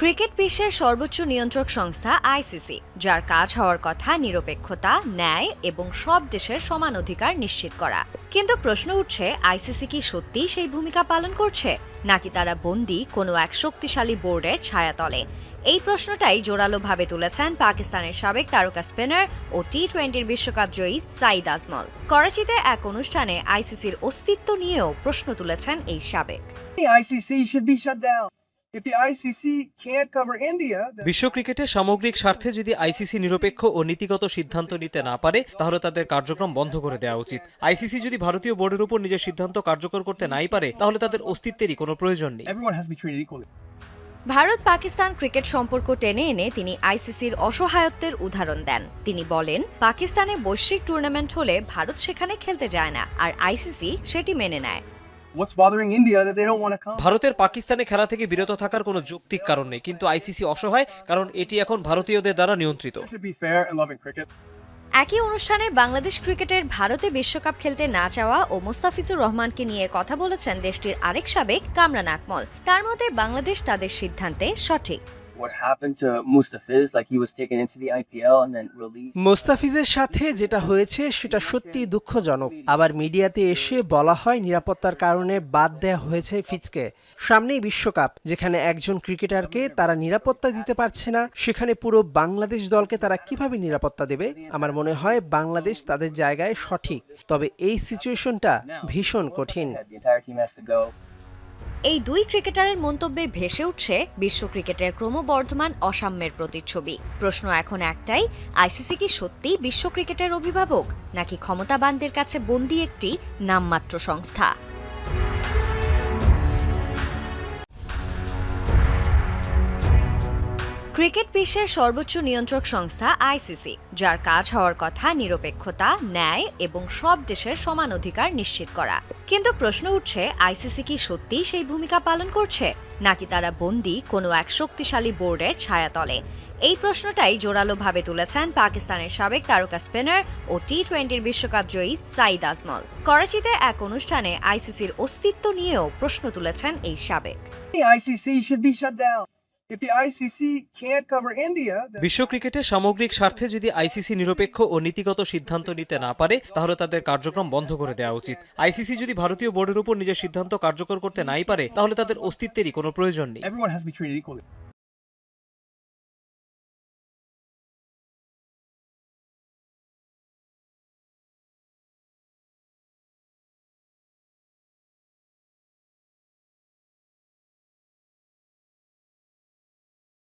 Cricket বিশ্বের সর্বোচ্চ নিয়ন্ত্রক সংস্থা আইসিসি, যার কাজ হওয়ার কথা নিরপেক্ষতা, ন্যায় এবং সব দেশের সমান অধিকার নিশ্চিত করা। কিন্তু প্রশ্ন উঠছে, আইসিসি কি সত্যিই সেই ভূমিকা পালন করছে, নাকি তারা বন্দী কোনো এক শক্তিশালী বোর্ডের ছায়াতলে? এই প্রশ্নটাই জোরালোভাবে তুলেছেন পাকিস্তানের সাবেক তারকা স্পিনার ও টি-20 বিশ্বকাপ জয়ী সাঈদ আজমল। করাচিতে এক অনুষ্ঠানে আইসিসির অস্তিত্ব নিয়েও প্রশ্ন তুলেছেন এই সাবেক। বিশ্ব ক্রিকেটের সামগ্রিক স্বার্থে যদি আইসিসি নিরপেক্ষ ও নীতিগত সিদ্ধান্ত নিতে না পারে, তাহলে তাদের কার্যক্রম বন্ধ করে দেওয়া উচিত। আইসিসি যদি ভারতীয় বোর্ডের উপর নিজের সিদ্ধান্ত কার্যকর করতে নাই পারে, তাহলে তাদের অস্তিত্বেরই কোনো প্রয়োজন নেই। ভারত পাকিস্তান ক্রিকেট সম্পর্ক টেনে এনে তিনি আইসিসির অসহায়ত্বের উদাহরণ দেন। তিনি বলেন, পাকিস্তানে বৈশ্বিক টুর্নামেন্ট হলে ভারত সেখানে খেলতে যায় না, আর আইসিসি সেটি মেনে নেয়। ভারতের পাকিস্তানে খেলা থেকে বিরত থাকার কোনো যৌক্তিক কারণ নেই, কিন্তু আইসিসি অসহায় কারণ এটি এখন ভারতীয়দের দ্বারা নিয়ন্ত্রিত। একই অনুষ্ঠানে বাংলাদেশ ক্রিকেটের ভারতে বিশ্বকাপ খেলতে না চাওয়া ও মুস্তাফিজুর রহমানকে নিয়ে কথা বলেছেন দেশটির আরেক সাবেক কামরান আকমল। তার মতে বাংলাদেশ তাদের সিদ্ধান্তে সঠিক। মুস্তাফিজের সাথে যেটা হয়েছে সেটা সত্যি দুঃখজনক। আবার মিডিয়াতে এসে বলা হয় নিরাপত্তার কারণে বাদ দেয়া হয়েছে ফিজকে। সামনেই বিশ্বকাপ, যেখানে একজন ক্রিকেটারকে তারা নিরাপত্তা দিতে পারছে না, সেখানে পুরো বাংলাদেশ দলকে তারা কিভাবে নিরাপত্তা দেবে? আমার মনে হয় বাংলাদেশ তাদের জায়গায় সঠিক, তবে এই সিচুয়েশনটা ভীষণ কঠিন। এই দুই ক্রিকেটারের মন্তব্যে ভেসে উঠছে বিশ্ব ক্রিকেটের ক্রমবর্ধমান অসাম্যের প্রতিচ্ছবি। প্রশ্ন এখন একটাই, আইসিসি কি সত্যিই বিশ্ব ক্রিকেটের অভিভাবক, নাকি ক্ষমতাবানদের কাছে বন্দী একটি নামমাত্র সংস্থা? ক্রিকেট বিশ্বের সর্বোচ্চ নিয়ন্ত্রক সংস্থা আইসিসি, যার কাজ হওয়ার কথা নিরপেক্ষতা, ন্যায় এবং সব দেশের সমান অধিকার নিশ্চিত করা। কিন্তু প্রশ্ন উঠছে, আইসিসি কি সত্যিই সেই ভূমিকা পালন করছে, নাকি তারা বন্দী কোনো এক শক্তিশালী বোর্ডের ছায়াতলে? এই প্রশ্নটাই জোরালোভাবে তুলেছেন পাকিস্তানের সাবেক তারকা স্পিনার ও টি-20 বিশ্বকাপ জয়ী সাঈদ আজমল। করাচিতে এক অনুষ্ঠানে আইসিসির অস্তিত্ব নিয়েও প্রশ্ন তুলেছেন এই সাবেক। বিশ্ব ক্রিকেটের সামগ্রিক স্বার্থে যদি আইসিসি নিরপেক্ষ ও নীতিগত সিদ্ধান্ত নিতে না পারে, তাহলে তাদের কার্যক্রম বন্ধ করে দেওয়া উচিত। আইসিসি যদি ভারতীয় বোর্ডের উপর নিজের সিদ্ধান্ত কার্যকর করতে নাই পারে, তাহলে তাদের অস্তিত্বেরই কোনো প্রয়োজন নেই।